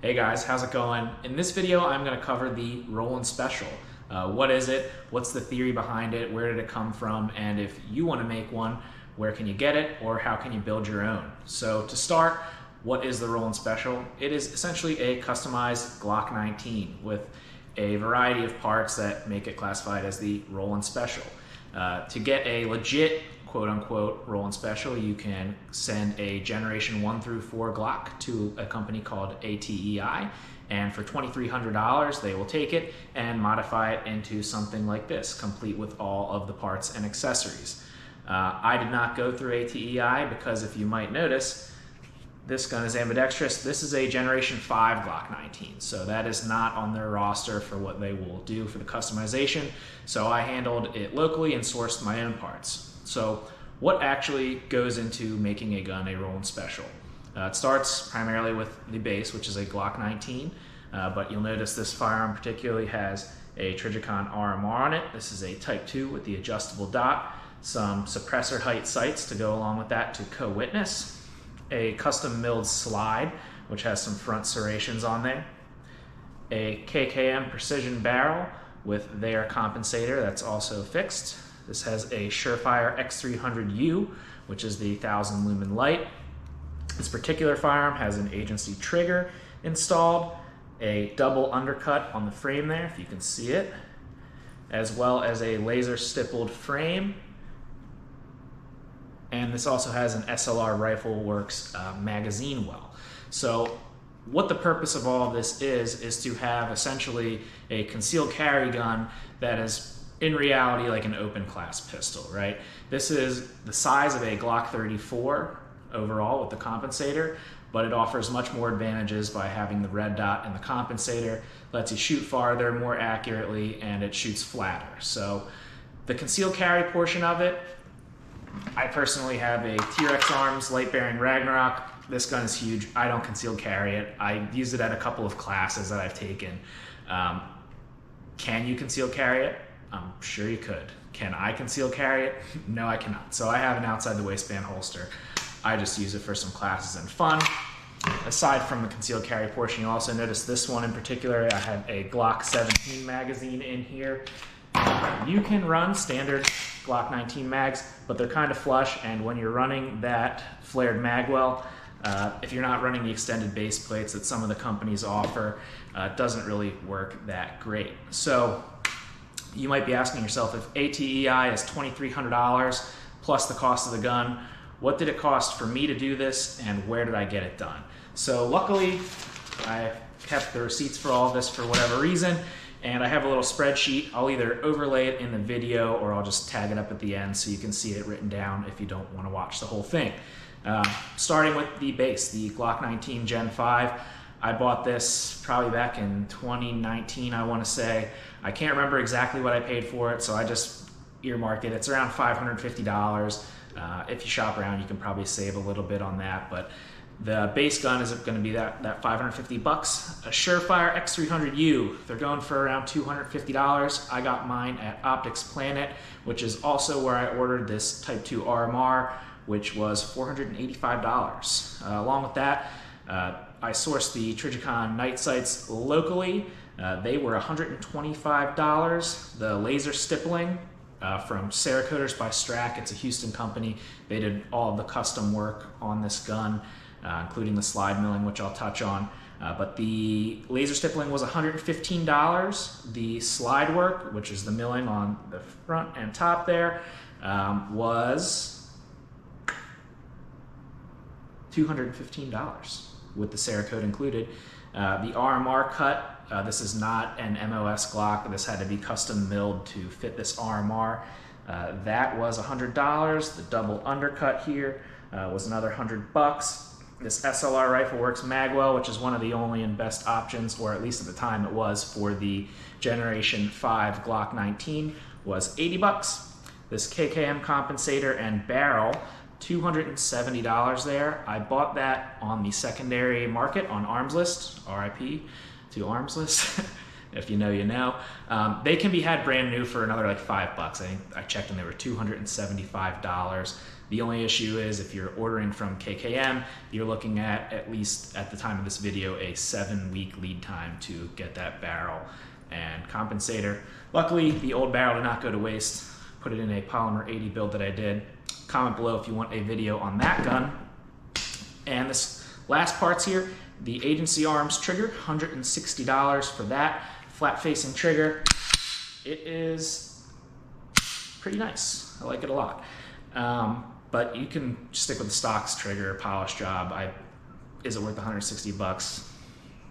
Hey guys, how's it going? In this video, I'm going to cover the Roland Special. What is it? What's the theory behind it? Where did it come from? And if you want to make one, where can you get it? Or how can you build your own? So to start, what is the Roland Special? It is essentially a customized Glock 19 with a variety of parts that make it classified as the Roland Special. To get a legit quote-unquote Roland Special, you can send a Generation 1 through 4 Glock to a company called ATEI, and for $2,300 they will take it and modify it into something like this, complete with all of the parts and accessories. I did not go through ATEI because, if you might notice, this gun is ambidextrous. This is a Generation 5 Glock 19, so that is not on their roster for what they will do for the customization. So I handled it locally and sourced my own parts. So what actually goes into making a gun a Roland Special? It starts primarily with the base, which is a Glock 19, but you'll notice this firearm particularly has a Trijicon RMR on it. This is a Type 2 with the adjustable dot, some suppressor height sights to go along with that to co-witness, a custom milled slide, which has some front serrations on there, a KKM precision barrel with their compensator that's also fixed. This has a Surefire X300U, which is the 1000 lumen light. This particular firearm has an agency trigger installed, a double undercut on the frame there, if you can see it, as well as a laser stippled frame. And this also has an SLR Rifle Works magazine well. So what the purpose of all of this is to have essentially a concealed carry gun that is in reality like an open class pistol, right? This is the size of a Glock 34 overall with the compensator, but it offers much more advantages by having the red dot and the compensator, lets you shoot farther, more accurately, and it shoots flatter. So the concealed carry portion of it, I personally have a T-Rex Arms light bearing Ragnarok. This gun is huge. I don't concealed carry it. I used it at a couple of classes that I've taken. Can you conceal carry it? I'm sure you could. Can I conceal carry it? No, I cannot. So I have an outside the waistband holster. I just use it for some classes and fun. Aside from the concealed carry portion, you'll also notice this one in particular. I have a Glock 17 magazine in here. You can run standard Glock 19 mags, but they're kind of flush, and when you're running that flared magwell, if you're not running the extended base plates that some of the companies offer, it doesn't really work that great. So you might be asking yourself, if ATEI is $2,300 plus the cost of the gun, what did it cost for me to do this, and where did I get it done? So luckily, I kept the receipts for all of this for whatever reason, and I have a little spreadsheet. I'll either overlay it in the video or I'll just tag it up at the end so you can see it written down if you don't want to watch the whole thing. Starting with the base, the Glock 19 Gen 5. I bought this probably back in 2019, I want to say. I can't remember exactly what I paid for it, so I just earmarked it. It's around $550. If you shop around, you can probably save a little bit on that, but the base gun is going to be that $550. A Surefire X300U, they're going for around $250. I got mine at Optics Planet, which is also where I ordered this Type 2 RMR, which was $485. Along with that, I sourced the Trijicon night sights locally. They were $125. The laser stippling from Cerakoders by Strack, it's a Houston company. They did all of the custom work on this gun, including the slide milling, which I'll touch on. But the laser stippling was $115. The slide work, which is the milling on the front and top there, was $215 with the Cerakote included. The RMR cut, this is not an MOS Glock. This had to be custom milled to fit this RMR. That was $100. The double undercut here was another $100. This SLR Rifle Works magwell, which is one of the only and best options, or at least at the time it was, for the Generation 5 Glock 19, was $80. This KKM compensator and barrel, $270 there. I bought that on the secondary market on Arms List, RIP to Arms List. If you know, you know. They can be had brand new for another like $5. I think I checked and they were $275. The only issue is if you're ordering from KKM, you're looking at least at the time of this video, a 7-week lead time to get that barrel and compensator. Luckily, the old barrel did not go to waste. Put it in a polymer 80 build that I did. Comment below if you want a video on that gun. And this last part's here, the Agency Arms trigger, $160 for that. Flat facing trigger. It is pretty nice. I like it a lot. But you can stick with the stocks trigger, polish job. Is it worth 160 bucks?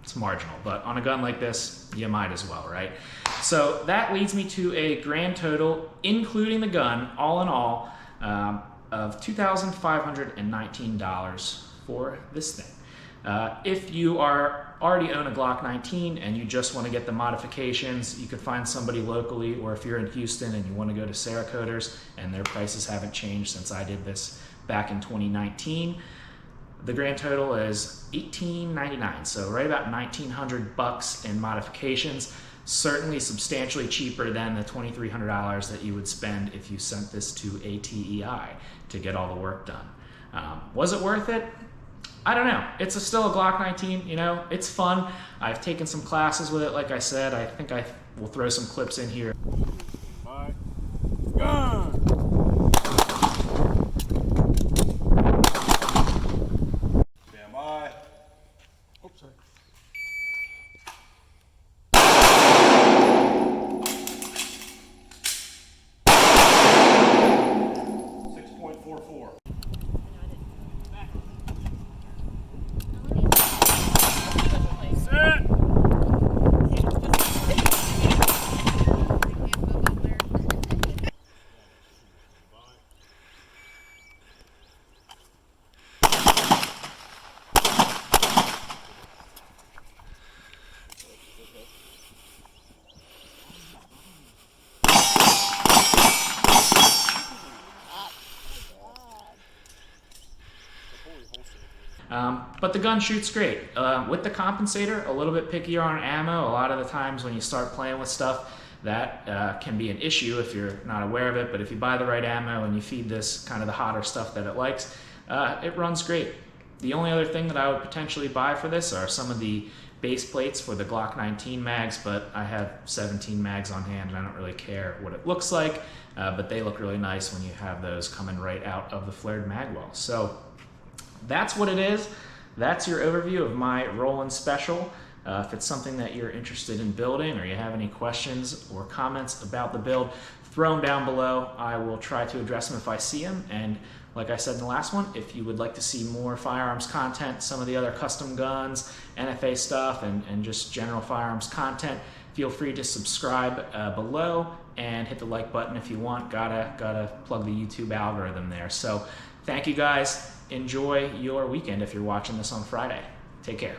It's marginal, but on a gun like this, you might as well, right? So that leads me to a grand total, including the gun, all in all, of $2,519 for this thing. If you already own a Glock 19 and you just want to get the modifications, you could find somebody locally, or if you're in Houston and you want to go to Cerakoter's and their prices haven't changed since I did this back in 2019, the grand total is $1,899, so right about 1,900 bucks in modifications. Certainly substantially cheaper than the $2,300 that you would spend if you sent this to ATEI to get all the work done. Was it worth it? I don't know. It's still a Glock 19, you know, it's fun. I've taken some classes with it, like I said. I think I will throw some clips in here. My gun! Stand by. Oops, sorry. .44. But the gun shoots great. With the compensator, a little bit pickier on ammo. A lot of the times when you start playing with stuff, that can be an issue if you're not aware of it. But if you buy the right ammo and you feed this kind of the hotter stuff that it likes, it runs great. The only other thing that I would potentially buy for this are some of the base plates for the Glock 19 mags, but I have 17 mags on hand and I don't really care what it looks like, but they look really nice when you have those coming right out of the flared mag well. So that's what it is. That's your overview of my Roland Special. If it's something that you're interested in building or you have any questions or comments about the build, throw them down below. I will try to address them if I see them. And like I said in the last one, if you would like to see more firearms content, some of the other custom guns, NFA stuff, and just general firearms content, feel free to subscribe below and hit the like button if you want. Gotta plug the YouTube algorithm there. So thank you guys. Enjoy your weekend if you're watching this on Friday. Take care.